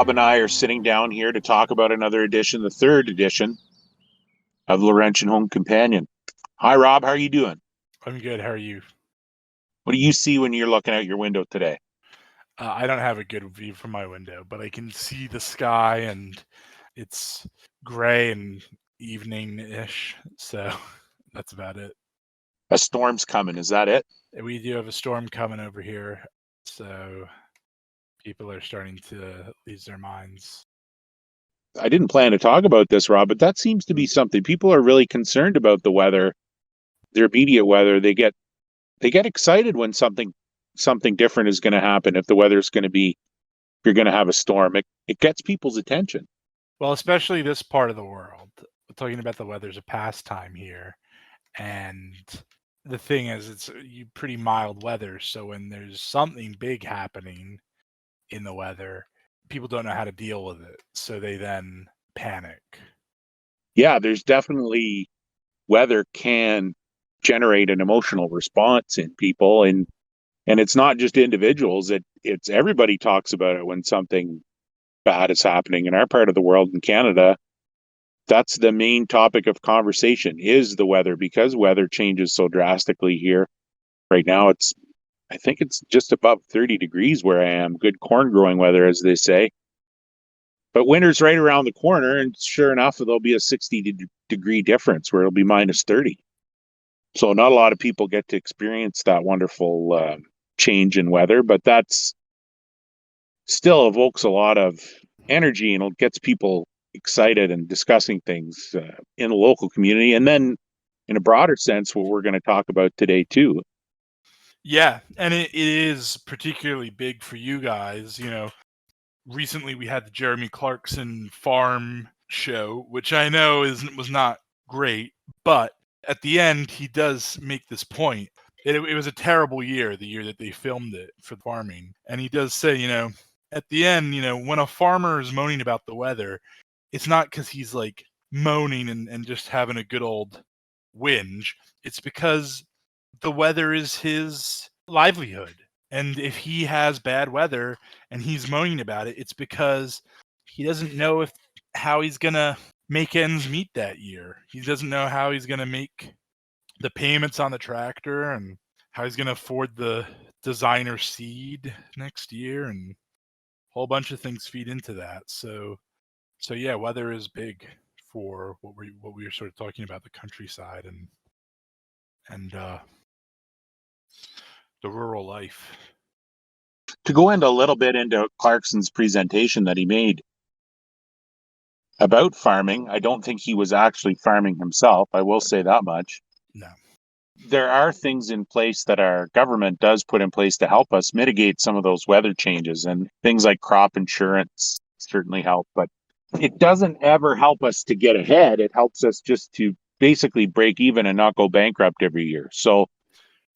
Rob and I are sitting down here to talk about another edition, the third edition of Laurentian Home Companion. Hi, Rob. How are you doing? I'm good. How are you? What do you see when you're looking out your window today? I don't have a good view from my window, but I can see the sky, and it's gray and evening-ish, so that's about it. A storm's coming. Is that it? We do have a storm coming over here, so people are starting to lose their minds. I didn't plan to talk about this, Rob, but that seems to be something. People are really concerned about the weather, their immediate weather. They get excited when something different is going to happen. If the weather's going to be, you're going to have a storm, it gets people's attention. Well, especially this part of the world. We're talking about the weather's a pastime here, and the thing is, it's pretty mild weather. So when there's something big happening in the weather, people don't know how to deal with it, so they then panic. Yeah, there's definitely weather can generate an emotional response in people, and it's not just individuals. It's everybody talks about it when something bad is happening in our part of the world in Canada. That's the main topic of conversation is the weather, because weather changes so drastically here. Right now, I think it's just above 30 degrees where I am. Good corn growing weather, as they say. But winter's right around the corner, and sure enough, there'll be a 60-degree difference where it'll be minus 30. So not a lot of people get to experience that wonderful change in weather, but that's still evokes a lot of energy, and it gets people excited and discussing things in the local community. And then in a broader sense, what we're going to talk about today too. Yeah, and it is particularly big for you guys. Recently we had the Jeremy Clarkson farm show, which I know was not great, but at the end he does make this point. It was a terrible year, the year that they filmed it for farming, and he does say, at the end, when a farmer is moaning about the weather, it's not because he's like moaning and just having a good old whinge. It's because the weather is his livelihood. And if he has bad weather and he's moaning about it, it's because he doesn't know how he's going to make ends meet that year. He doesn't know how he's going to make the payments on the tractor and how he's going to afford the designer seed next year, and a whole bunch of things feed into that. So yeah, weather is big for what we were sort of talking about, the countryside and the rural life. To go into a little bit into Clarkson's presentation that he made about farming, I don't think he was actually farming himself. I will say that much. No. There are things in place that our government does put in place to help us mitigate some of those weather changes, and things like crop insurance certainly help, but it doesn't ever help us to get ahead. It helps us just to basically break even and not go bankrupt every year. So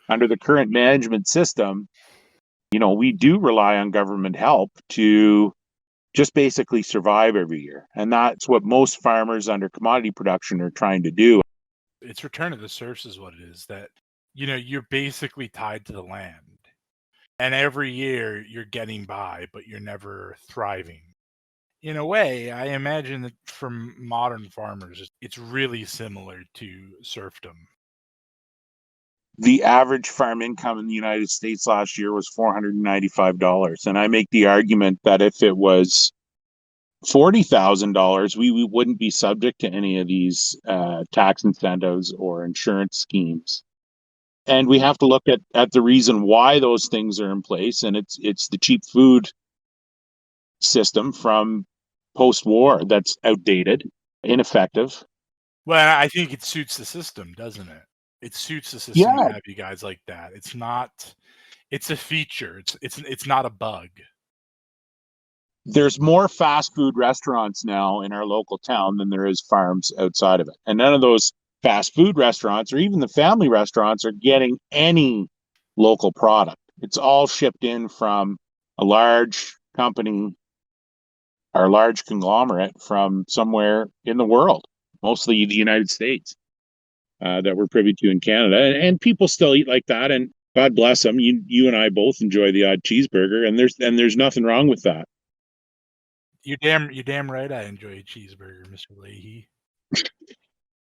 under the current management system, we do rely on government help to just basically survive every year. And that's what most farmers under commodity production are trying to do. It's return to the source is what it is, that, you're basically tied to the land. And every year you're getting by, but you're never thriving. In a way, I imagine that for modern farmers, it's really similar to serfdom. The average farm income in the United States last year was $495. And I make the argument that if it was $40,000, we wouldn't be subject to any of these tax incentives or insurance schemes. And we have to look at the reason why those things are in place. And it's the cheap food system from post-war that's outdated, ineffective. Well, I think it suits the system, doesn't it? It suits the system to have you guys like that. It's a feature. It's not a bug. There's more fast food restaurants now in our local town than there is farms outside of it. And none of those fast food restaurants or even the family restaurants are getting any local product. It's all shipped in from a large company or large conglomerate from somewhere in the world, mostly the United States, that we're privy to in Canada. And people still eat like that, and God bless them. You and I both enjoy the odd cheeseburger, and there's nothing wrong with that. You're damn right. I enjoy a cheeseburger, Mr. Leahy.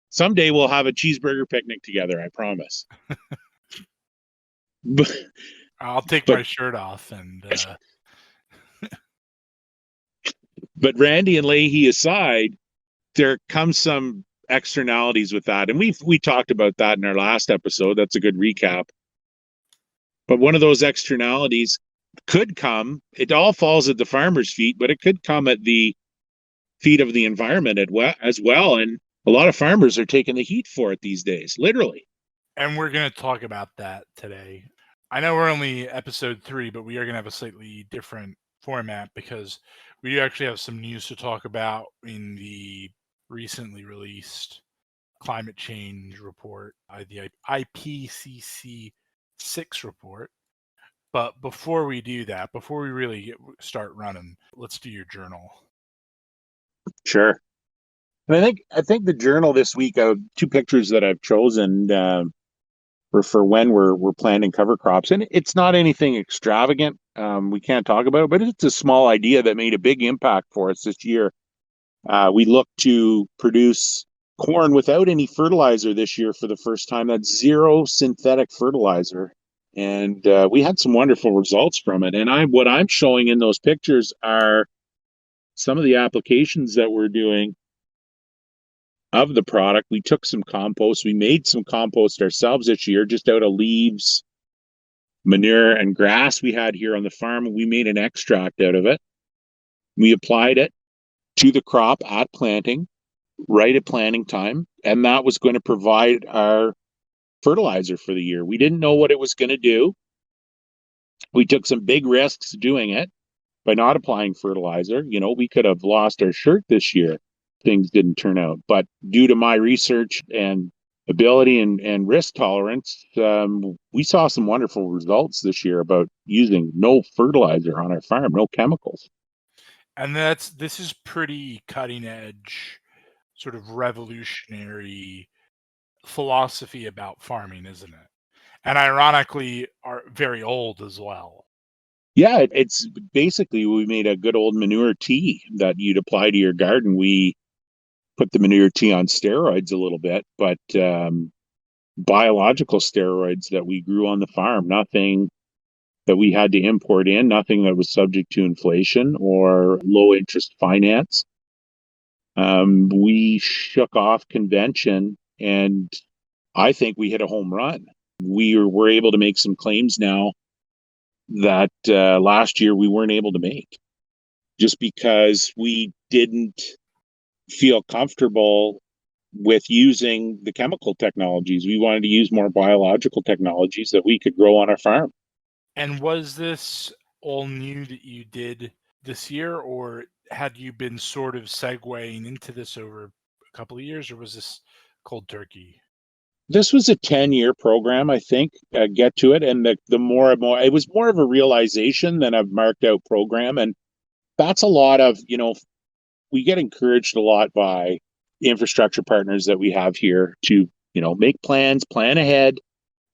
Someday we'll have a cheeseburger picnic together, I promise. but, I'll take but my shirt off and. But Randy and Leahy aside, there comes some externalities with that, and we talked about that in our last episode. That's a good recap. But one of those externalities could come. It all falls at the farmer's feet, but it could come at the feet of the environment as well. And a lot of farmers are taking the heat for it these days, literally. And we're going to talk about that today. I know we're only episode 3, but we are going to have a slightly different format because we actually have some news to talk about in the recently released climate change report, the IPCC 6 report. But before we do that, before we really start running, let's do your journal. Sure. And I think the journal this week, 2 pictures that I've chosen for when we're planting cover crops, and it's not anything extravagant. We can't talk about it, but it's a small idea that made a big impact for us this year. We look to produce corn without any fertilizer this year for the first time. That's 0 synthetic fertilizer, and we had some wonderful results from it. And what I'm showing in those pictures are some of the applications that we're doing of the product. We took some compost. We made some compost ourselves this year, just out of leaves, manure, and grass we had here on the farm. We made an extract out of it. We applied it to the crop at planting, right at planting time, and that was going to provide our fertilizer for the year. We didn't know what it was going to do. We took some big risks doing it by not applying fertilizer. We could have lost our shirt this year. Things didn't turn out. But due to my research and ability and risk tolerance, we saw some wonderful results this year about using no fertilizer on our farm, no chemicals. And this is pretty cutting edge, sort of revolutionary philosophy about farming, isn't it? And ironically, are very old as well. Yeah, it's basically, we made a good old manure tea that you'd apply to your garden. We put the manure tea on steroids a little bit, but biological steroids that we grew on the farm, nothing that we had to import in, nothing that was subject to inflation or low interest finance. We shook off convention, and I think we hit a home run. We're able to make some claims now that last year we weren't able to make, just because we didn't feel comfortable with using the chemical technologies. We wanted to use more biological technologies that we could grow on our farm. And was this all new that you did this year, or had you been sort of segueing into this over a couple of years, or was this cold turkey? This was a 10-year program, I think, get to it. And the more and more, it was more of a realization than a marked out program. And that's a lot of, we get encouraged a lot by infrastructure partners that we have here to, make plans, plan ahead.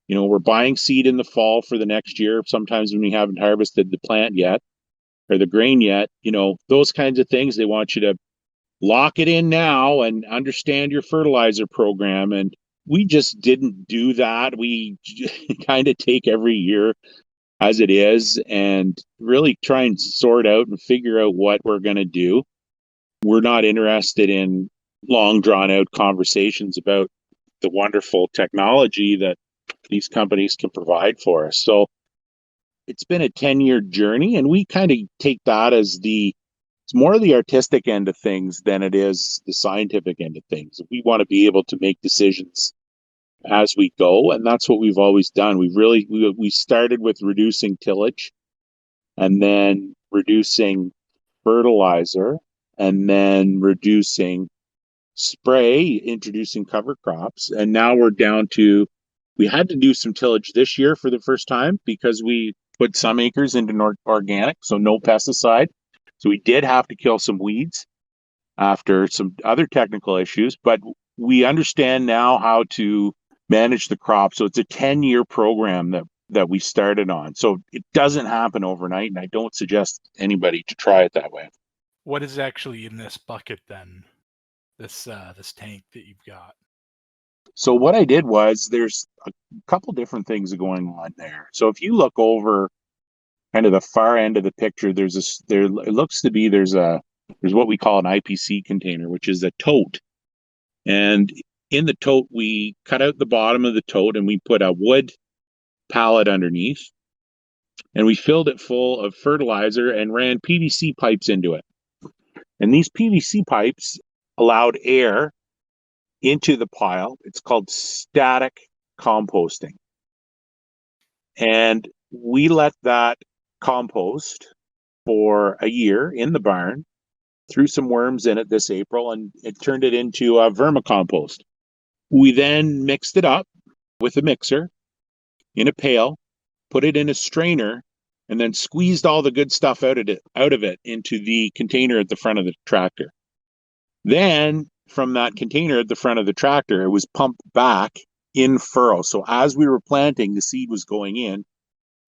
We're buying seed in the fall for the next year. Sometimes when we haven't harvested the plant yet or the grain yet, those kinds of things. They want you to lock it in now and understand your fertilizer program. And we just didn't do that. We kind of take every year as it is and really try and sort out and figure out what we're going to do. We're not interested in long drawn out conversations about the wonderful technology that these companies can provide for us. So it's been a 10-year journey, and we kind of take that as it's more of the artistic end of things than it is the scientific end of things. We want to be able to make decisions as we go, and that's what we've always done. We started with reducing tillage, and then reducing fertilizer, and then reducing spray, introducing cover crops, and now we're down to, we had to do some tillage this year for the first time because we put some acres into organic, so no pesticide. So we did have to kill some weeds after some other technical issues, but we understand now how to manage the crop. So it's a 10-year program that we started on. So it doesn't happen overnight, and I don't suggest anybody to try it that way. What is actually in this bucket then? This tank that you've got. So what I did was there's a couple different things going on there. So if you look over kind of the far end of the picture, it looks to be there's what we call an IPC container, which is a tote. And in the tote, we cut out the bottom of the tote and we put a wood pallet underneath, and we filled it full of fertilizer and ran PVC pipes into it. And these PVC pipes allowed air into the pile. It's called static composting. And we let that compost for a year in the barn, threw some worms in it this April, and it turned it into a vermicompost. We then mixed it up with a mixer in a pail, put it in a strainer, and then squeezed all the good stuff out of it into the container at the front of the tractor. Then from that container at the front of the tractor, it was pumped back in furrow. So as we were planting, the seed was going in.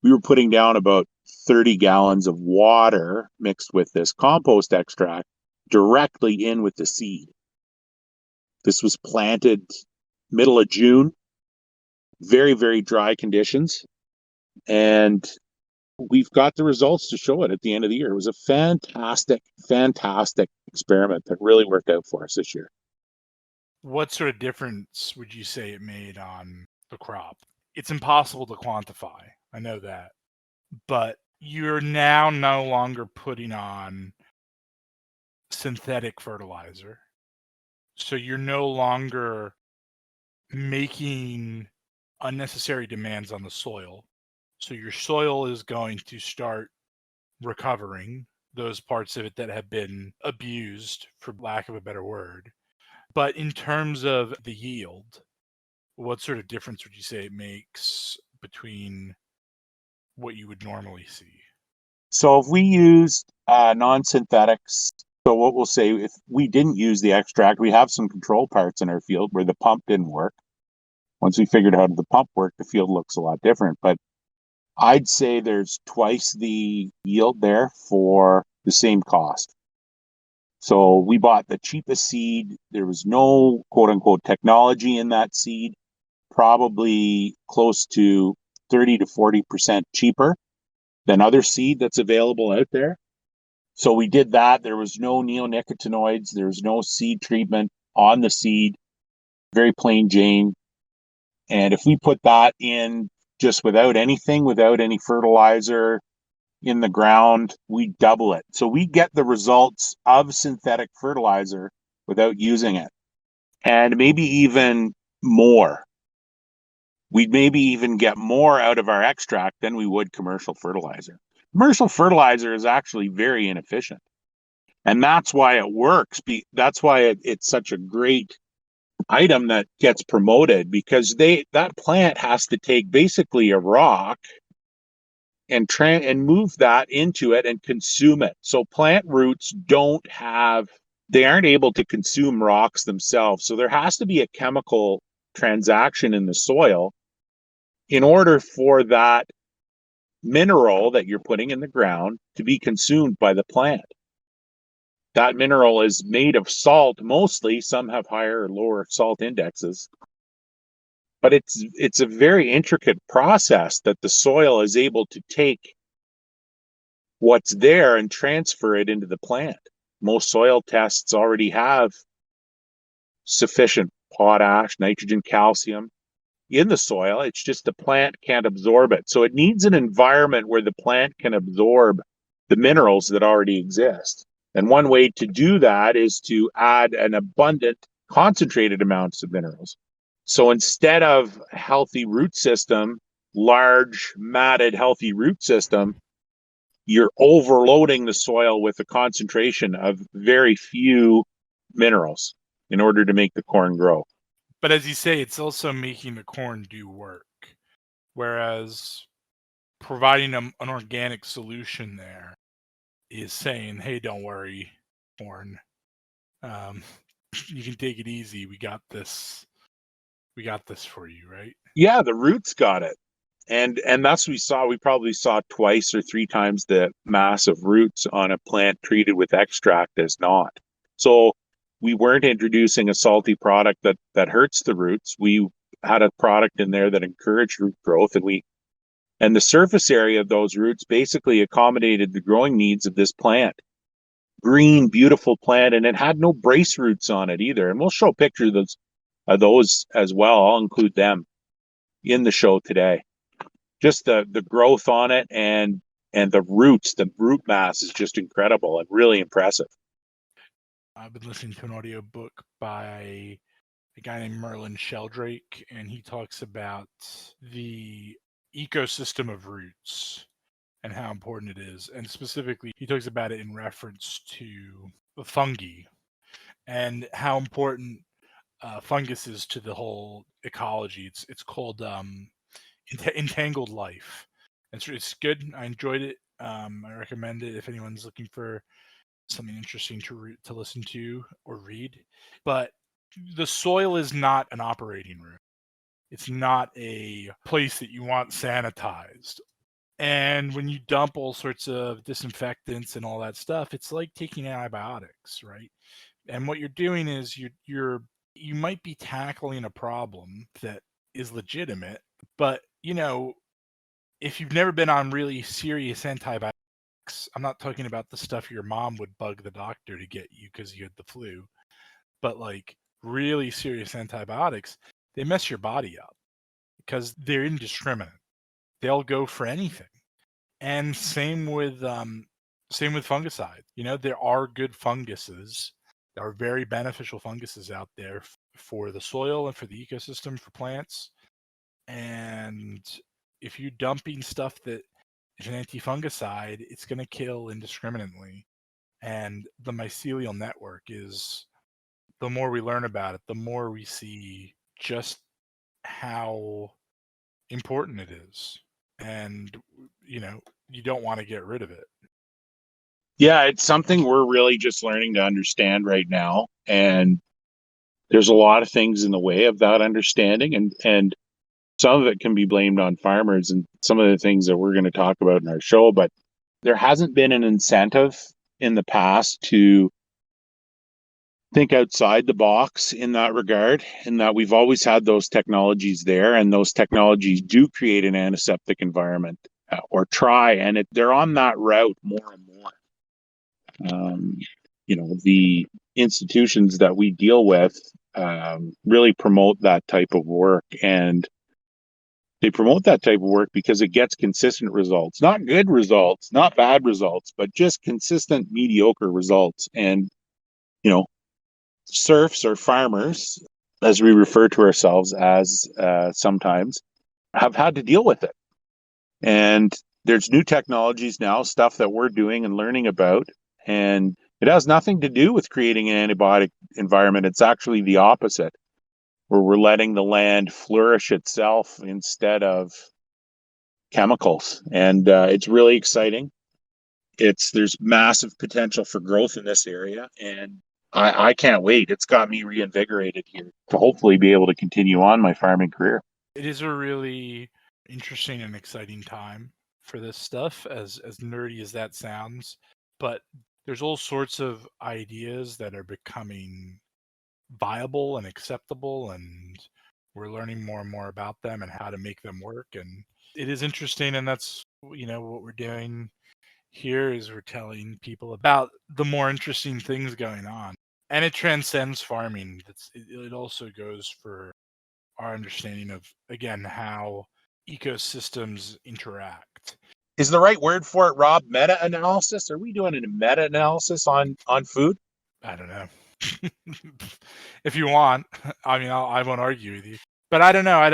We were putting down about 30 gallons of water mixed with this compost extract directly in with the seed. This was planted middle of June, very, very dry conditions. And we've got the results to show it at the end of the year. It was a fantastic, fantastic experiment that really worked out for us this year. What sort of difference would you say it made on the crop? It's impossible to quantify. I know that. But you're now no longer putting on synthetic fertilizer. So you're no longer making unnecessary demands on the soil. So your soil is going to start recovering those parts of it that have been abused, for lack of a better word. But in terms of the yield, what sort of difference would you say it makes between what you would normally see? So if we used non-synthetics, so what we'll say, if we didn't use the extract, we have some control parts in our field where the pump didn't work. Once we figured out how the pump worked, the field looks a lot different. But I'd say there's twice the yield there for the same cost. So we bought the cheapest seed. There was no quote unquote technology in that seed, probably close to 30 to 40% cheaper than other seed that's available out there. So we did that. There was no neonicotinoids. There was no seed treatment on the seed, very plain Jane. And if we put that in just without anything, without any fertilizer in the ground, we double it. So we get the results of synthetic fertilizer without using it. And maybe even more. We'd maybe even get more out of our extract than we would commercial fertilizer. Commercial fertilizer is actually very inefficient. And that's why it works. That's why it's such a great item that gets promoted, because that plant has to take basically a rock and move that into it and consume it. So plant roots they aren't able to consume rocks themselves. So there has to be a chemical transaction in the soil in order for that mineral that you're putting in the ground to be consumed by the plant. That mineral is made of salt mostly. Some have higher or lower salt indexes. But it's a very intricate process that the soil is able to take what's there and transfer it into the plant. Most soil tests already have sufficient potash, nitrogen, calcium in the soil. It's just the plant can't absorb it. So it needs an environment where the plant can absorb the minerals that already exist. And one way to do that is to add an abundant, concentrated amounts of minerals. So instead of healthy root system, large, matted, healthy root system, you're overloading the soil with a concentration of very few minerals in order to make the corn grow. But as you say, it's also making the corn do work. Whereas providing an organic solution there is saying, hey, don't worry, corn. You can take it easy. We got this for you, right? Yeah, the roots got it. And that's we probably saw twice or three times the mass of roots on a plant treated with extract as not. So we weren't introducing a salty product that hurts the roots. We had a product in there that encouraged root growth, and the surface area of those roots basically accommodated the growing needs of this plant. Green, beautiful plant, and it had no brace roots on it either. And we'll show pictures of those as well. I'll include them in the show today. Just the growth on it and the roots, the root mass is just incredible and really impressive. I've been listening to an audio book by a guy named Merlin Sheldrake, and he talks about the ecosystem of roots and how important it is. And specifically, he talks about it in reference to the fungi and how important fungus is to the whole ecology. It's called Entangled Life. It's good. I enjoyed it. I recommend it if anyone's looking for something interesting to listen to or read. But the soil is not an operating room. It's not a place that you want sanitized. And when you dump all sorts of disinfectants and all that stuff, it's like taking antibiotics, right? And what you're doing is you might be tackling a problem that is legitimate, but if you've never been on really serious antibiotics, I'm not talking about the stuff your mom would bug the doctor to get you because you had the flu, but like really serious antibiotics, they mess your body up because they're indiscriminate. They'll go for anything. And same with fungicide. There are good funguses. There are very beneficial funguses out there for the soil and for the ecosystem for plants. And if you're dumping stuff that is an anti-fungicide, it's going to kill indiscriminately. And the mycelial network is, the more we learn about it, the more we see just how important it is. And, you don't want to get rid of it. Yeah, it's something we're really just learning to understand right now. And there's a lot of things in the way of that understanding. And some of it can be blamed on farmers and some of the things that we're going to talk about in our show. But there hasn't been an incentive in the past to think outside the box in that regard, in that we've always had those technologies there, and those technologies do create an antiseptic environment or try, and they're on that route more and more. The institutions that we deal with really promote that type of work, and they promote that type of work because it gets consistent results, not good results, not bad results, but just consistent mediocre results. And serfs or farmers, as we refer to ourselves as sometimes, have had to deal with it. And there's new technologies now, stuff that we're doing and learning about, and it has nothing to do with creating an antibiotic environment. It's actually the opposite, where we're letting the land flourish itself instead of chemicals. And it's really exciting. There's massive potential for growth in this area, and I can't wait. It's got me reinvigorated here to hopefully be able to continue on my farming career. It is a really interesting and exciting time for this stuff, as nerdy as that sounds. But there's all sorts of ideas that are becoming viable and acceptable, and we're learning more and more about them and how to make them work. And it is interesting, and that's what we're doing here is we're telling people about the more interesting things going on. And it transcends farming. It also goes for our understanding of, again, how ecosystems interact. Is the right word for it, Rob, meta-analysis? Are we doing a meta-analysis on food? I don't know. If you want, I mean, I won't argue with you. But I don't know.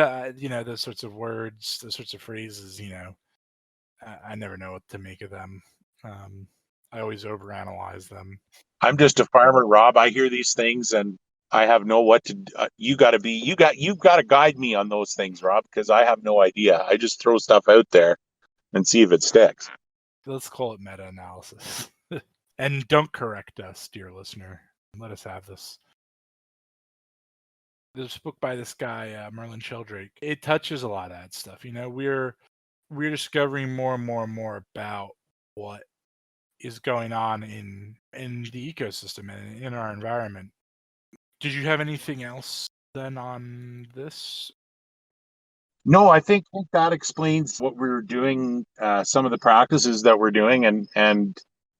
Those sorts of words, those sorts of phrases, I never know what to make of them. I always overanalyze them. I'm just a farmer, Rob. I hear these things and I have no what to. You've got to guide me on those things, Rob, because I have no idea. I just throw stuff out there and see if it sticks. Let's call it meta-analysis. And don't correct us, dear listener. Let us have this. There's a book by this guy, Merlin Sheldrake. It touches a lot of that stuff. We're discovering more and more and more about what is going on in the ecosystem and in our environment. Did you have anything else then on this? No, I think that explains what we're doing, some of the practices that we're doing, and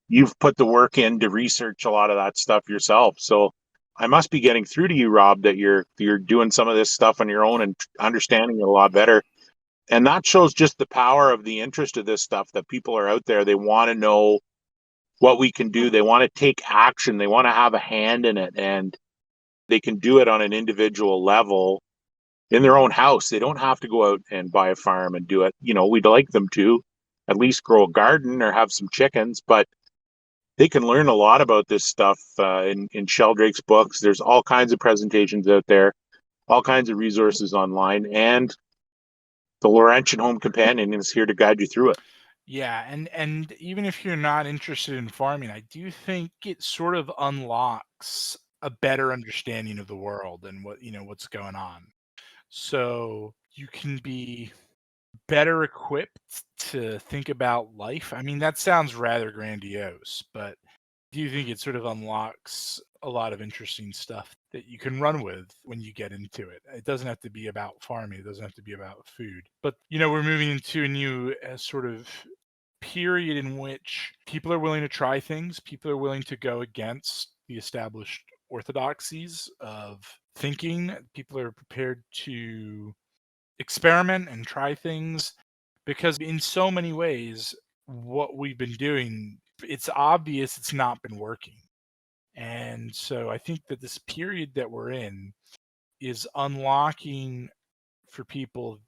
you've put the work in to research a lot of that stuff yourself. So I must be getting through to you, Rob, that you're doing some of this stuff on your own and understanding it a lot better. And that shows just the power of the interest of this stuff, that people are out there. They want to know what we can do. They want to take action. They want to have a hand in it, and they can do it on an individual level in their own house. They don't have to go out and buy a farm and do it. We'd like them to at least grow a garden or have some chickens, but they can learn a lot about this stuff in Sheldrake's books. There's all kinds of presentations out there, all kinds of resources online, and the Laurentian Home Companion is here to guide you through it. Yeah, and even if you're not interested in farming, I do think it sort of unlocks a better understanding of the world and what's going on. So you can be better equipped to think about life. I mean, that sounds rather grandiose, but do you think it sort of unlocks a lot of interesting stuff that you can run with when you get into it? It doesn't have to be about farming. It doesn't have to be about food. But, we're moving into a new sort of period in which people are willing to try things. People are willing to go against the established orthodoxies of thinking. People are prepared to experiment and try things, because in so many ways, what we've been doing, it's obvious it's not been working. And so I think that this period that we're in is unlocking for people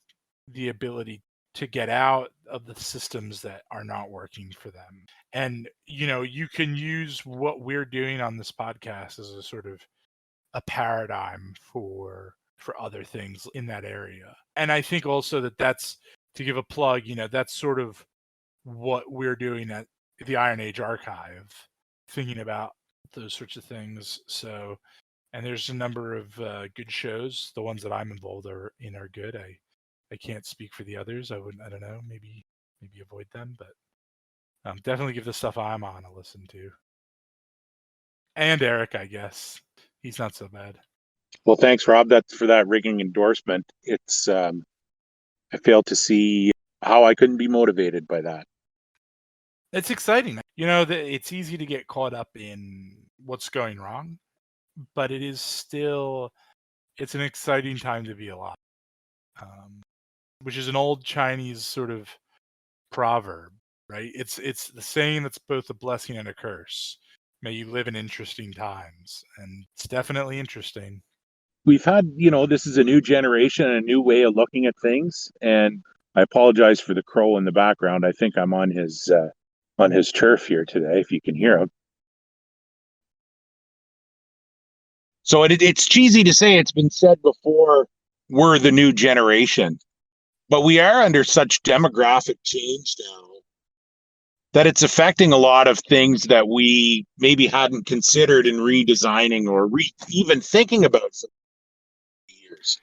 the ability to get out of the systems that are not working for them. And, you can use what we're doing on this podcast as a sort of a paradigm for other things in that area. And I think also that's, to give a plug, that's sort of what we're doing at the Iron Age Archive, thinking about those sorts of things. So, and there's a number of good shows. The ones that I'm involved in are good. I can't speak for the others. I don't know. Maybe avoid them, but definitely give the stuff I'm on a listen to. And Erik, I guess he's not so bad. Well, thanks, Rob. That's for that rigging endorsement. It's I fail to see how I couldn't be motivated by that. It's exciting. It's easy to get caught up in what's going wrong, but it's an exciting time to be alive, which is an old Chinese sort of proverb, right? It's the saying that's both a blessing and a curse. May you live in interesting times, and it's definitely interesting. We've had, this is a new generation, a new way of looking at things, and I apologize for the crow in the background. I think I'm on his turf here today, if you can hear him. So it's cheesy to say, it's been said before, we're the new generation, but we are under such demographic change now that it's affecting a lot of things that we maybe hadn't considered in redesigning or even thinking about for years.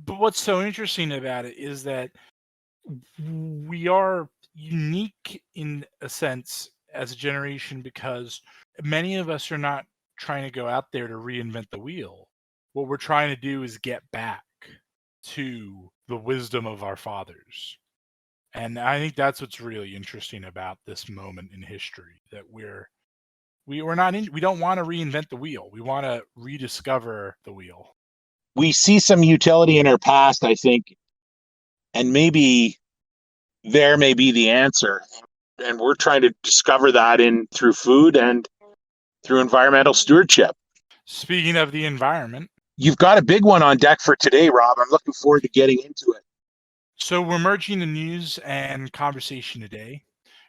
But what's so interesting about it is that we are unique in a sense as a generation, because many of us are not trying to go out there to reinvent the wheel. What we're trying to do is get back to the wisdom of our fathers. And I think that's what's really interesting about this moment in history, that we don't want to reinvent the wheel. We want to rediscover the wheel. We see some utility in our past, I think, and maybe there may be the answer. And we're trying to discover that through food and through environmental stewardship. Speaking of the environment, you've got a big one on deck for today, Rob. I'm looking forward to getting into it. So we're merging the news and conversation today.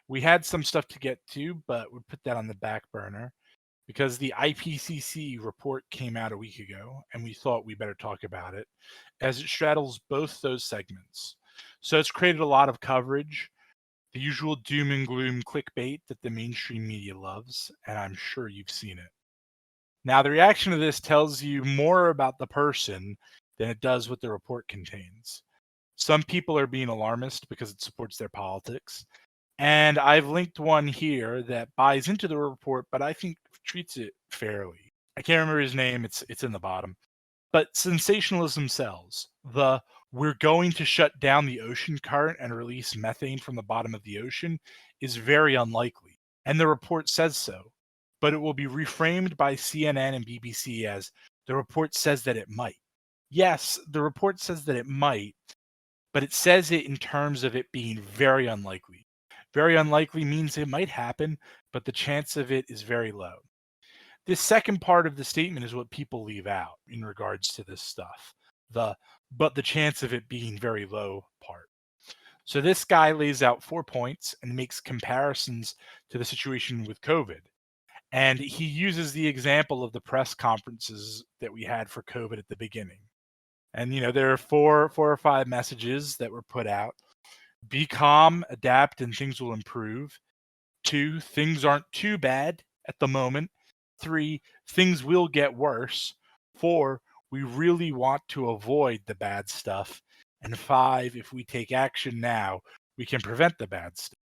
We had some stuff to get to, but we put that on the back burner because the IPCC report came out a week ago, and we thought we better talk about it as it straddles both those segments. So it's created a lot of coverage, the usual doom and gloom clickbait that the mainstream media loves, and I'm sure you've seen it. Now, the reaction to this tells you more about the person than it does what the report contains. Some people are being alarmist because it supports their politics. And I've linked one here that buys into the report, but I think treats it fairly. I can't remember his name, it's in the bottom. But sensationalism sells. We're going to shut down the ocean current and release methane from the bottom of the ocean is very unlikely. And the report says so. But it will be reframed by CNN and BBC as the report says that it might. Yes, the report says that it might, but it says it in terms of it being very unlikely. Very unlikely means it might happen, but the chance of it is very low. This second part of the statement is what people leave out in regards to this stuff. But the chance of it being very low part. So this guy lays out 4 points and makes comparisons to the situation with COVID. And he uses the example of the press conferences that we had for COVID at the beginning. And there are four or five messages that were put out. Be calm, adapt, and things will improve. 2, things aren't too bad at the moment. 3, things will get worse. 4, we really want to avoid the bad stuff. And 5, if we take action now, we can prevent the bad stuff.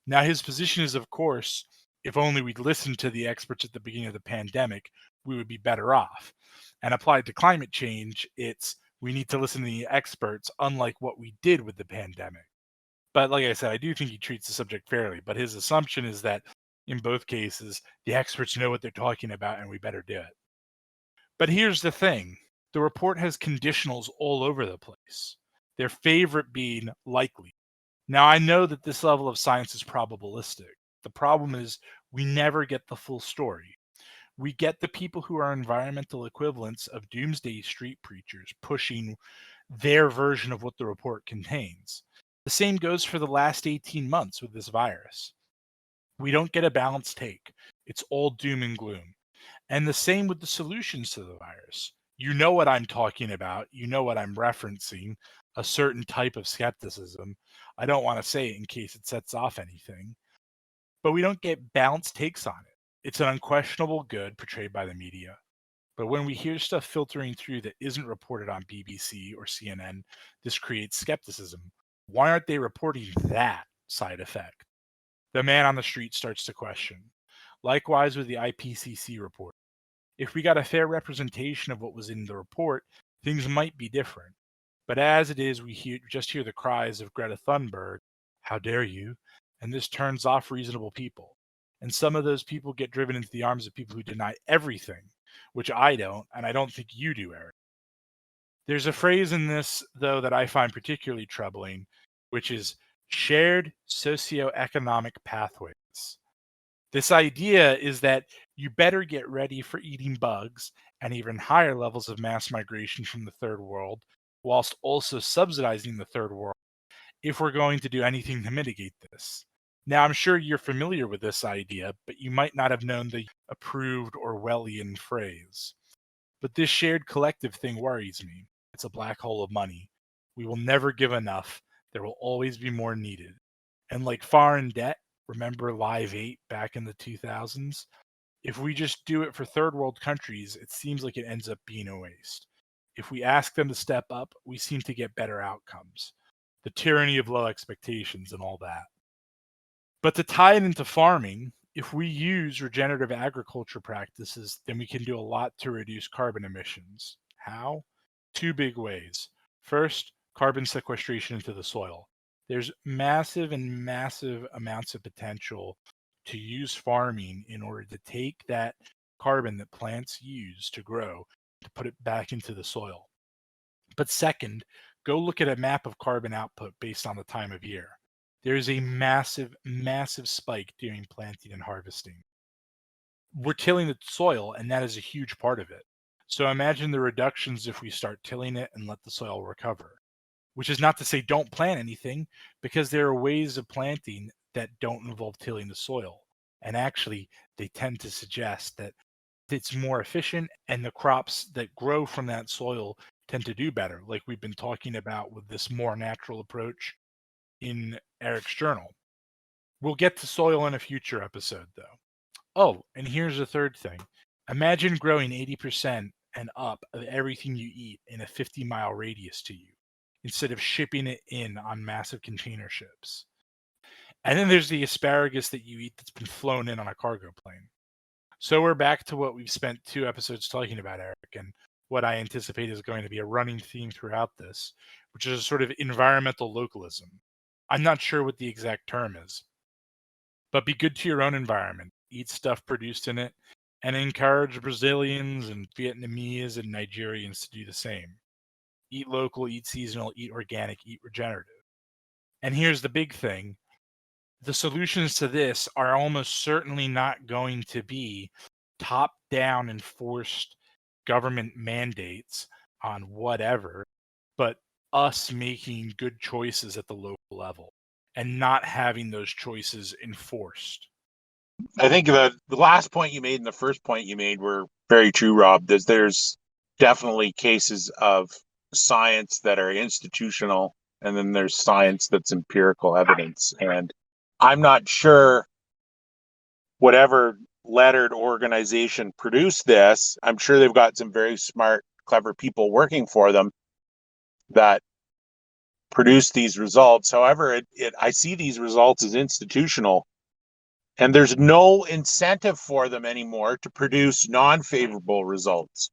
Now, his position is, of course, if only we'd listened to the experts at the beginning of the pandemic, we would be better off. And applied to climate change, it's we need to listen to the experts, unlike what we did with the pandemic. But like I said, I do think he treats the subject fairly. But his assumption is that in both cases, the experts know what they're talking about and we better do it. But here's the thing. The report has conditionals all over the place, their favorite being likely. Now, I know that this level of science is probabilistic. The problem is we never get the full story. We get the people who are environmental equivalents of doomsday street preachers pushing their version of what the report contains. The same goes for the last 18 months with this virus. We don't get a balanced take. It's all doom and gloom. And the same with the solutions to the virus. You know what I'm talking about. You know what I'm referencing, a certain type of skepticism. I don't want to say it in case it sets off anything. But we don't get balanced takes on it. It's an unquestionable good portrayed by the media. But when we hear stuff filtering through that isn't reported on BBC or CNN, this creates skepticism. Why aren't they reporting that side effect? The man on the street starts to question. Likewise with the IPCC report. If we got a fair representation of what was in the report, things might be different. But as it is, we just hear the cries of Greta Thunberg, how dare you? And this turns off reasonable people. And some of those people get driven into the arms of people who deny everything, which I don't, and I don't think you do, Erik. There's a phrase in this, though, that I find particularly troubling, which is shared socioeconomic pathways. This idea is that you better get ready for eating bugs and even higher levels of mass migration from the third world, whilst also subsidizing the third world if we're going to do anything to mitigate this. Now, I'm sure you're familiar with this idea, but you might not have known the approved Orwellian phrase. But this shared collective thing worries me. It's a black hole of money. We will never give enough. There will always be more needed. And like foreign debt, remember Live 8 back in the 2000s? If we just do it for third world countries, it seems like it ends up being a waste. If we ask them to step up, we seem to get better outcomes. The tyranny of low expectations and all that. But to tie it into farming, if we use regenerative agriculture practices, then we can do a lot to reduce carbon emissions. How? 2 big ways. First, carbon sequestration into the soil. There's massive amounts of potential to use farming in order to take that carbon that plants use to grow, to put it back into the soil. But second, go look at a map of carbon output based on the time of year. There's a massive spike during planting and harvesting. We're tilling the soil, and that is a huge part of it. So imagine the reductions if we start tilling it and let the soil recover. Which is not to say don't plant anything, because there are ways of planting that don't involve tilling the soil. And actually, they tend to suggest that it's more efficient and the crops that grow from that soil tend to do better, like we've been talking about with this more natural approach in Erik's journal. We'll get to soil in a future episode, though. Oh, and here's the third thing. Imagine growing 80% and up of everything you eat in a 50-mile radius to you, instead of shipping it in on massive container ships. And then there's the asparagus that you eat that's been flown in on a cargo plane. So we're back to what we've spent 2 episodes talking about, Erik, and what I anticipate is going to be a running theme throughout this, which is a sort of environmental localism. I'm not sure what the exact term is, but be good to your own environment. Eat stuff produced in it, and encourage Brazilians and Vietnamese and Nigerians to do the same. Eat local, eat seasonal, eat organic, eat regenerative. And here's the big thing. The solutions to this are almost certainly not going to be top-down enforced government mandates on whatever, but us making good choices at the local level and not having those choices enforced. I think the last point you made and the first point you made were very true, Rob. There's definitely cases of science that are institutional, and then there's science that's empirical evidence. And I'm not sure whatever lettered organization produced this, I'm sure they've got some very smart, clever people working for them that produce these results. However, I see these results as institutional, and there's no incentive for them anymore to produce non-favorable results.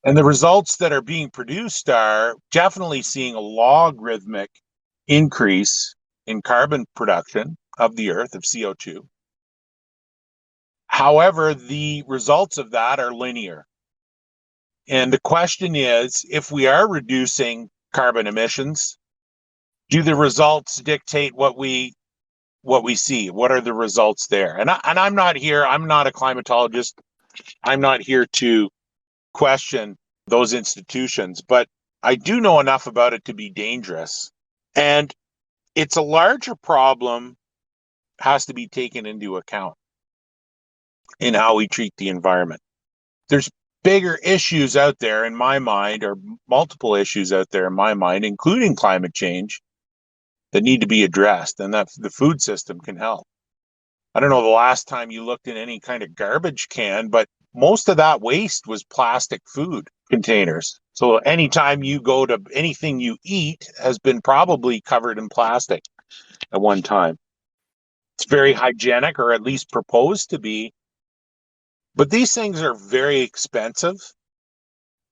And the results that are being produced are definitely seeing a logarithmic increase in carbon production of the earth, of CO2. However, the results of that are linear. And the question is, if we are reducing carbon emissions, do the results dictate what we see? What are the results there? And I'm not here, I'm not a climatologist. I'm not here to question those institutions, but I do know enough about it to be dangerous. And it's a larger problem, has to be taken into account in how we treat the environment. There's bigger issues out there in my mind, or multiple issues out there in my mind, including climate change, that need to be addressed, and that the food system can help. I don't know the last time you looked in any kind of garbage can, but most of that waste was plastic food containers. So anytime you go to anything you eat has been probably covered in plastic at one time. It's very hygienic, or at least proposed to be. But these things are very expensive.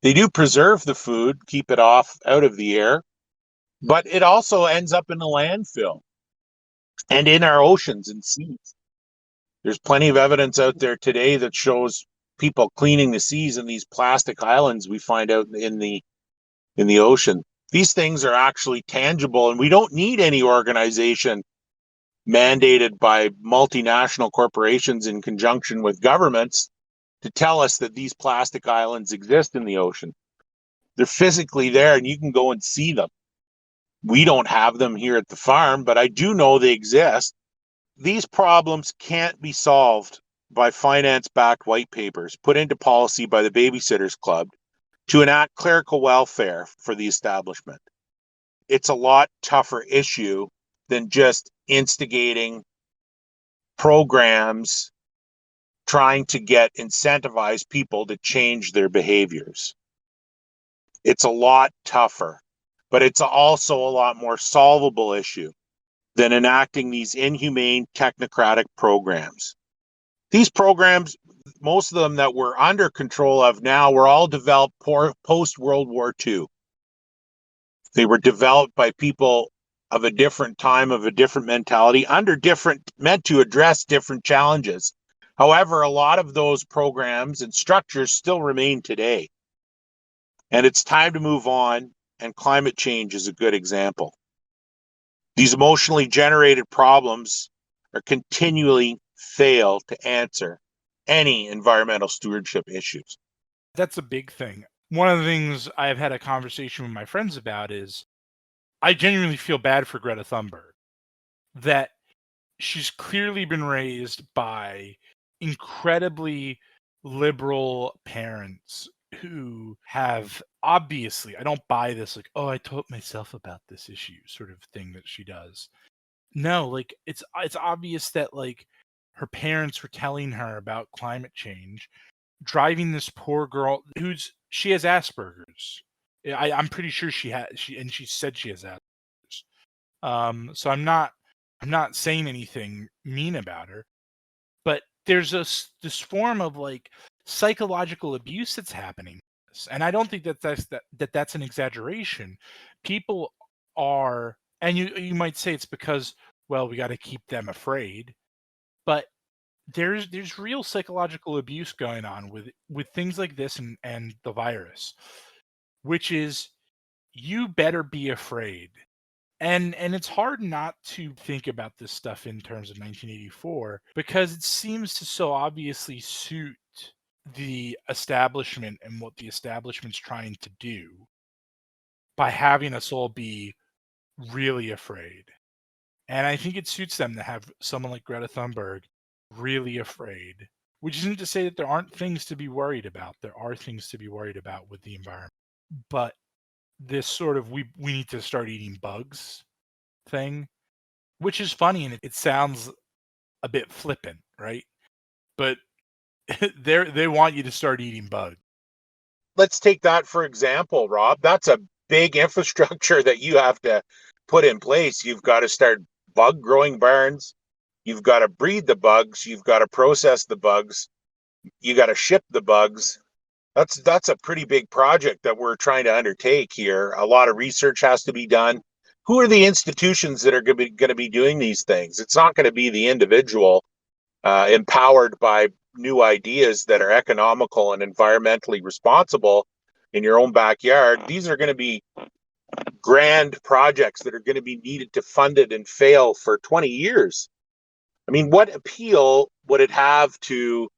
They do preserve the food, keep it out of the air, but it also ends up in the landfill and in our oceans and seas. There's plenty of evidence out there today that shows people cleaning the seas in these plastic islands we find out in the ocean. These things are actually tangible, and we don't need any organization mandated by multinational corporations in conjunction with governments to tell us that these plastic islands exist in the ocean. They're physically there, and you can go and see them. We don't have them here at the farm, but I do know they exist. These problems can't be solved by finance-backed white papers put into policy by the Babysitters Club to enact clerical welfare for the establishment. It's a lot tougher issue than just instigating programs trying to get incentivized people to change their behaviors. It's a lot tougher, but it's also a lot more solvable issue than enacting these inhumane technocratic programs. These programs, most of them that we're under control of now, were all developed post-World War II. They were developed by people of a different time, of a different mentality, meant to address different challenges. However, a lot of those programs and structures still remain today. And it's time to move on, and climate change is a good example. These emotionally generated problems are continually fail to answer any environmental stewardship issues. That's a big thing. One of the things I've had a conversation with my friends about is I genuinely feel bad for Greta Thunberg, that she's clearly been raised by incredibly liberal parents who have obviously, I don't buy this like, oh, I taught myself about this issue sort of thing that she does. No, like it's obvious that like her parents were telling her about climate change, driving this poor girl she has Asperger's. I'm pretty sure she said she has Asperger's. So I'm not saying anything mean about her, but there's this form of like psychological abuse that's happening, and I don't think that's an exaggeration. People are, and you might say it's because, well, we got to keep them afraid, but there's real psychological abuse going on with things like this and the virus, which is, you better be afraid. And it's hard not to think about this stuff in terms of 1984, because it seems to so obviously suit the establishment and what the establishment's trying to do by having us all be really afraid. And I think it suits them to have someone like Greta Thunberg really afraid, which isn't to say that there aren't things to be worried about. There are things to be worried about with the environment. But this sort of we need to start eating bugs thing, which is funny, and it sounds a bit flippant, right? But they want you to start eating bugs. Let's take that for example, Rob. That's a big infrastructure that you have to put in place. You've got to start bug growing barns. You've got to breed the bugs. You've got to process the bugs. You got to ship the bugs. That's a pretty big project that we're trying to undertake here. A lot of research has to be done. Who are the institutions that are going to be doing these things? It's not going to be the individual empowered by new ideas that are economical and environmentally responsible in your own backyard. These are going to be grand projects that are going to be needed to fund it and fail for 20 years. I mean, what appeal would it have to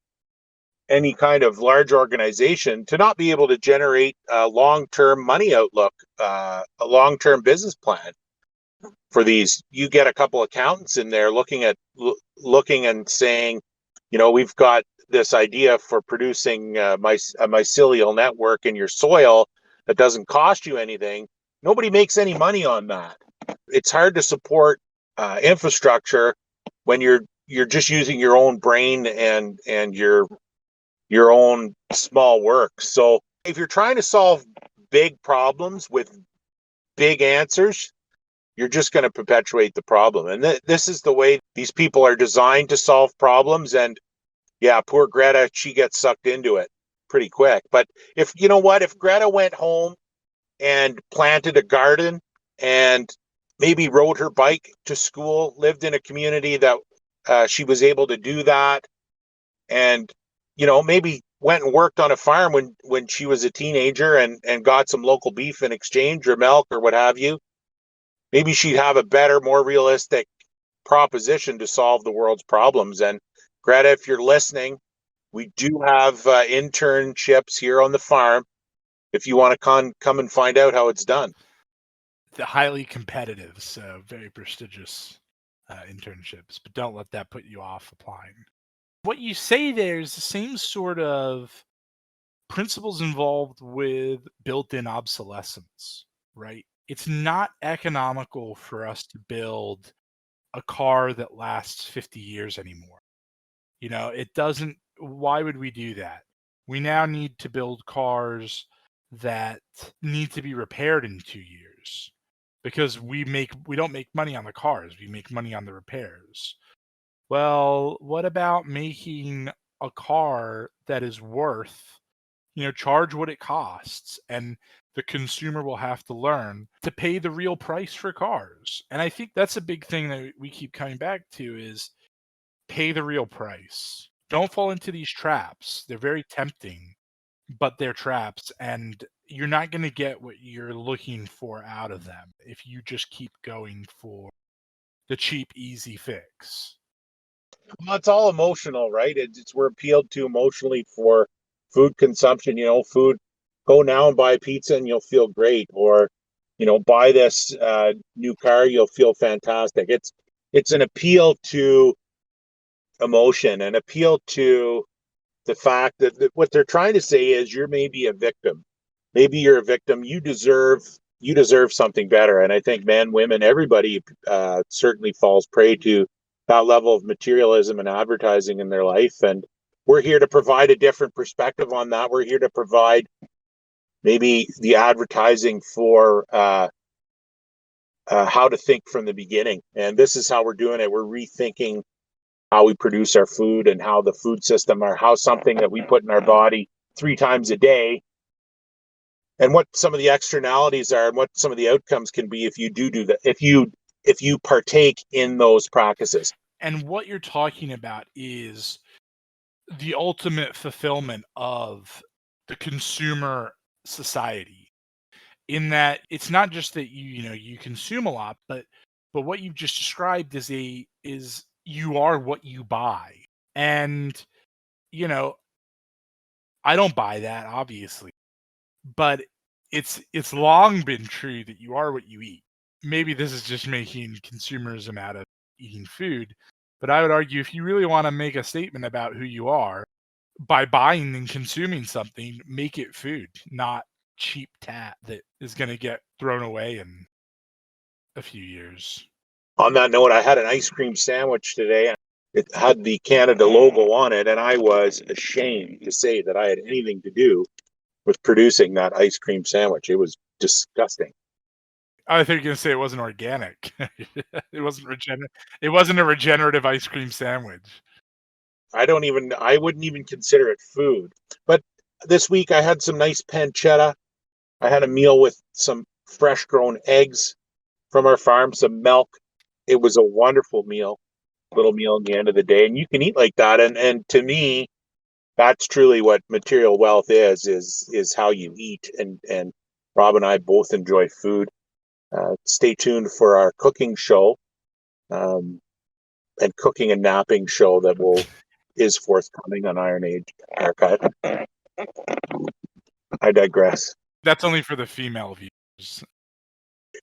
any kind of large organization to not be able to generate a long-term money outlook, a long-term business plan for these? You get a couple accountants in there looking and saying, we've got this idea for producing a mycelial network in your soil that doesn't cost you anything. Nobody makes any money on that. It's hard to support infrastructure when you're just using your own brain and your own small work. So if you're trying to solve big problems with big answers, you're just going to perpetuate the problem. And this is the way these people are designed to solve problems. And yeah, poor Greta, she gets sucked into it pretty quick. But if Greta went home and planted a garden and maybe rode her bike to school, lived in a community that she was able to do that, and maybe went and worked on a farm when she was a teenager and got some local beef in exchange or milk or what have you, maybe she'd have a better, more realistic proposition to solve the world's problems. And Greta, if you're listening, we do have internships here on the farm if you want to come and find out how it's done. The highly competitive, so very prestigious internships, but don't let that put you off applying. What you say there is the same sort of principles involved with built-in obsolescence, right? It's not economical for us to build a car that lasts 50 years anymore. It doesn't. Why would we do that? We now need to build cars that need to be repaired in 2 years, because we don't make money on the cars, we make money on the repairs. Well, what about making a car that is worth, charge what it costs, and the consumer will have to learn to pay the real price for cars. And I think that's a big thing that we keep coming back to, is pay the real price. Don't fall into these traps. They're very tempting, but they're traps, and you're not going to get what you're looking for out of them if you just keep going for the cheap, easy fix. Well, it's all emotional, right? We're appealed to emotionally for food consumption. Food. Go now and buy a pizza and you'll feel great, or buy this new car, you'll feel fantastic. It's an appeal to emotion, an appeal to the fact that what they're trying to say is you're maybe a victim. Maybe you're a victim. You deserve something better. And I think men, women, everybody certainly falls prey to that level of materialism and advertising in their life. And we're here to provide a different perspective on that. We're here to provide maybe the advertising for how to think from the beginning. And this is how we're doing it. We're rethinking how we produce our food and how the food system, or how something that we put in our body 3 times a day, and what some of the externalities are and what some of the outcomes can be if you do that, if you partake in those practices. And what you're talking about is the ultimate fulfillment of the consumer society, in that it's not just that you consume a lot, but what you've just described is you are what you buy. And I don't buy that, obviously, but it's long been true that you are what you eat. Maybe this is just making consumerism out of eating food, but I would argue if you really want to make a statement about who you are, by buying and consuming something, make it food, not cheap tat that is going to get thrown away in a few years. On that note, I had an ice cream sandwich today. It had the Canada logo on it, and I was ashamed to say that I had anything to do with producing that ice cream sandwich. It was disgusting. I think you're going to say it wasn't organic. It wasn't a regenerative ice cream sandwich. I wouldn't even consider it food. But this week I had some nice pancetta. I had a meal with some fresh grown eggs from our farm, some milk. It was a wonderful little meal at the end of the day. And you can eat like that. And to me, that's truly what material wealth is how you eat. And Rob and I both enjoy food. Stay tuned for our cooking show, and cooking and napping show that is forthcoming on Iron Age Archive. I digress. That's only for the female viewers.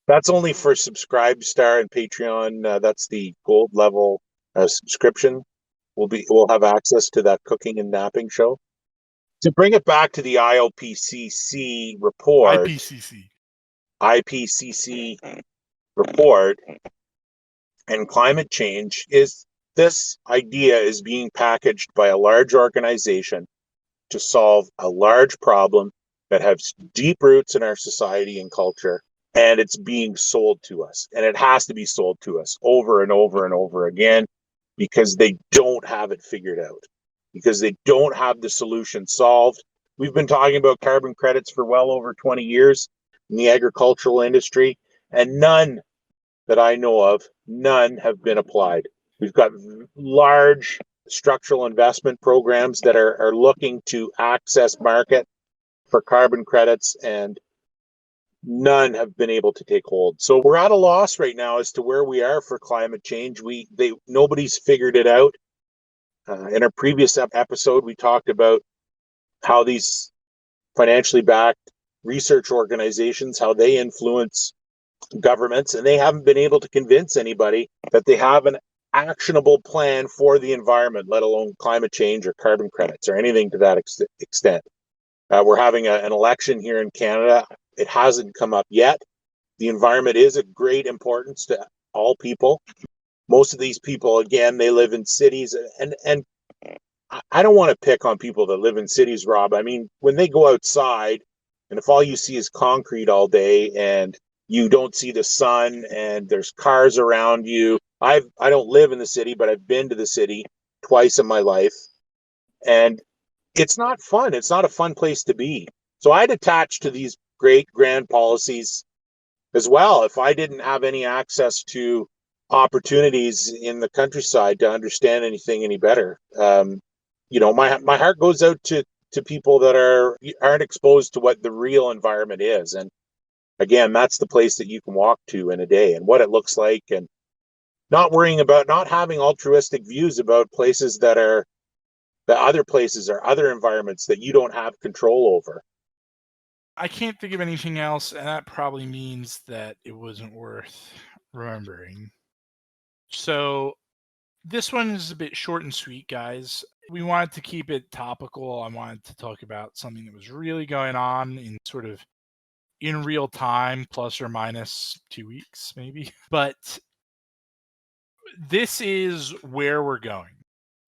That's only for Subscribe Star and Patreon. That's the gold level subscription. We'll have access to that cooking and napping show. To bring it back to the IPCC report, IPCC report and climate change, is this idea is being packaged by a large organization to solve a large problem that has deep roots in our society and culture, and it's being sold to us, and it has to be sold to us over and over and over again, because they don't have it figured out, because they don't have the solution solved. We've been talking about carbon credits for well over 20 years in the agricultural industry, and none that I know of, none have been applied. We've got large structural investment programs that are looking to access market for carbon credits, and none have been able to take hold. So we're at a loss right now as to where we are for climate change. Nobody's figured it out. In our previous episode, we talked about how these financially backed research organizations, how they influence governments, and they haven't been able to convince anybody that they have an actionable plan for the environment, let alone climate change or carbon credits or anything to that extent. We're having an election here in Canada. It hasn't come up yet. The environment is of great importance to all people. Most of these people, again, they live in cities, and I don't want to pick on people that live in cities, Rob. I mean, when they go outside, and if all you see is concrete all day, and you don't see the sun, and there's cars around you. I don't live in the city, but I've been to the city twice in my life, and it's not fun. It's not a fun place to be. So I'd attach to these great grand policies as well if I didn't have any access to opportunities in the countryside to understand anything any better. My heart goes out to people that aren't exposed to what the real environment is. And again, that's the place that you can walk to in a day and what it looks like, and not worrying about, not having altruistic views about places that are the other places or other environments that you don't have control over. I can't think of anything else, and that probably means that it wasn't worth remembering. So this one is a bit short and sweet, guys. We wanted to keep it topical. I wanted to talk about something that was really going on in sort of in real time, plus or minus 2 weeks, maybe. But this is where we're going.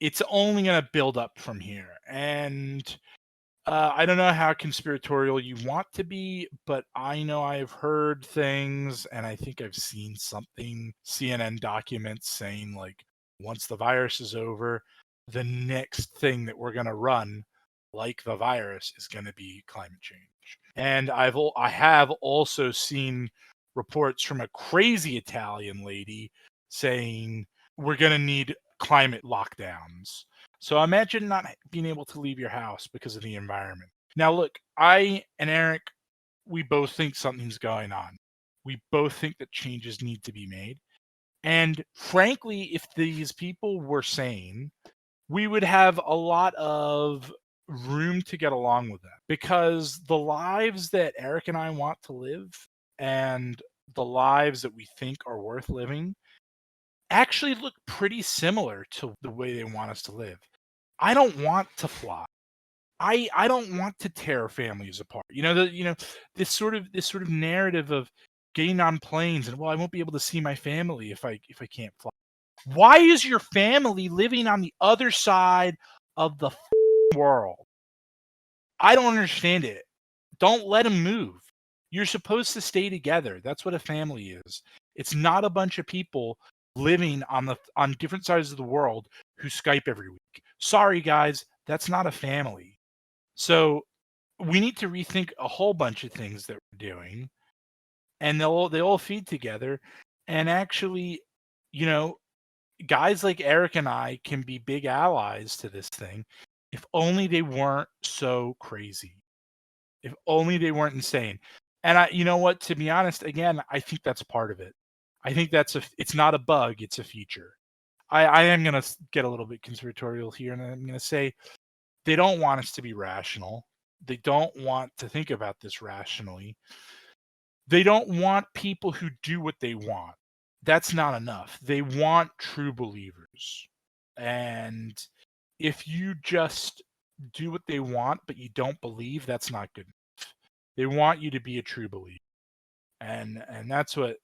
it's only going to build up from here. And I don't know how conspiratorial you want to be, but I know I've heard things, and I think I've seen something, CNN documents saying, like, once the virus is over, the next thing that we're going to run, like the virus, is going to be climate change. And I have also seen reports from a crazy Italian lady saying we're going to need climate lockdowns. So imagine not being able to leave your house because of the environment. Now, look, I and Erik, we both think something's going on. We both think that changes need to be made. And frankly, if these people were sane, we would have a lot of room to get along with that, because the lives that Erik and I want to live and the lives that we think are worth living actually look pretty similar to the way they want us to live. I don't want to fly. I don't want to tear families apart. This sort of narrative of getting on planes and, well, I won't be able to see my family if I can't fly. Why is your family living on the other side of the world? I don't understand it. Don't let them move. You're supposed to stay together. That's what a family is. It's not a bunch of people living on different sides of the world who Skype every week. Sorry, guys, that's not a family. So we need to rethink a whole bunch of things that we're doing, and they all feed together. And actually, guys like Erik and I can be big allies to this thing if only they weren't so crazy. If only they weren't insane. And you know what, to be honest, again, I think that's part of it. I think it's not a bug, it's a feature. I am going to get a little bit conspiratorial here, and I'm going to say they don't want us to be rational. They don't want to think about this rationally. They don't want people who do what they want. That's not enough. They want true believers. And if you just do what they want, but you don't believe, that's not good enough. They want you to be a true believer. And that's where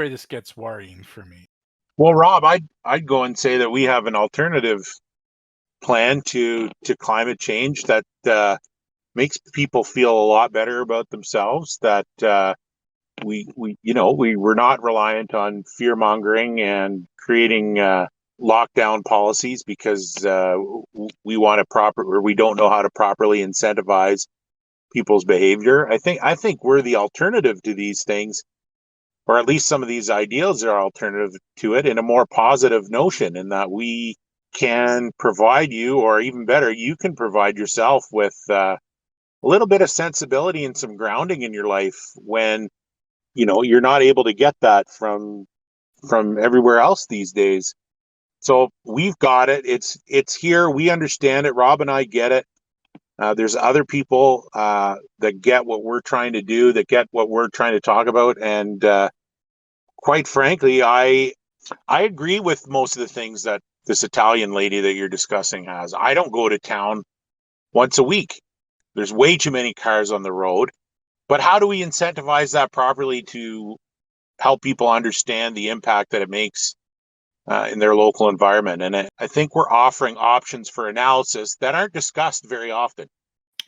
this gets worrying for me. Well, Rob, I'd go and say that we have an alternative plan to climate change that makes people feel a lot better about themselves. That we're not reliant on fear mongering and creating lockdown policies because we don't know how to properly incentivize people's behavior. I think we're the alternative to these things, or at least some of these ideals are alternative to it, in a more positive notion, in that we can provide you, or even better, you can provide yourself with a little bit of sensibility and some grounding in your life when you're not able to get that from everywhere else these days. So we've got it. It's here. We understand it. Rob and I get it. There's other people that get what we're trying to do, that get what we're trying to talk about, and quite frankly, I agree with most of the things that this Italian lady that you're discussing has. I don't go to town once a week. There's way too many cars on the road. But how do we incentivize that properly to help people understand the impact that it makes in their local environment? And I think we're offering options for analysis that aren't discussed very often.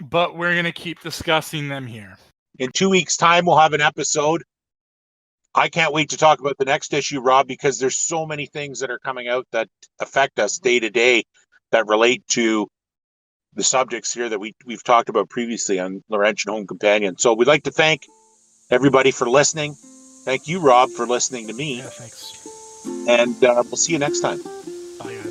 But we're going to keep discussing them here. In 2 weeks' time, we'll have an episode. I can't wait to talk about the next issue, Rob, because there's so many things that are coming out that affect us day to day that relate to the subjects here that we've talked about previously on Laurentian Home Companion. So we'd like to thank everybody for listening. Thank you, Rob, for listening to me. Yeah, thanks. And we'll see you next time. Bye, guys.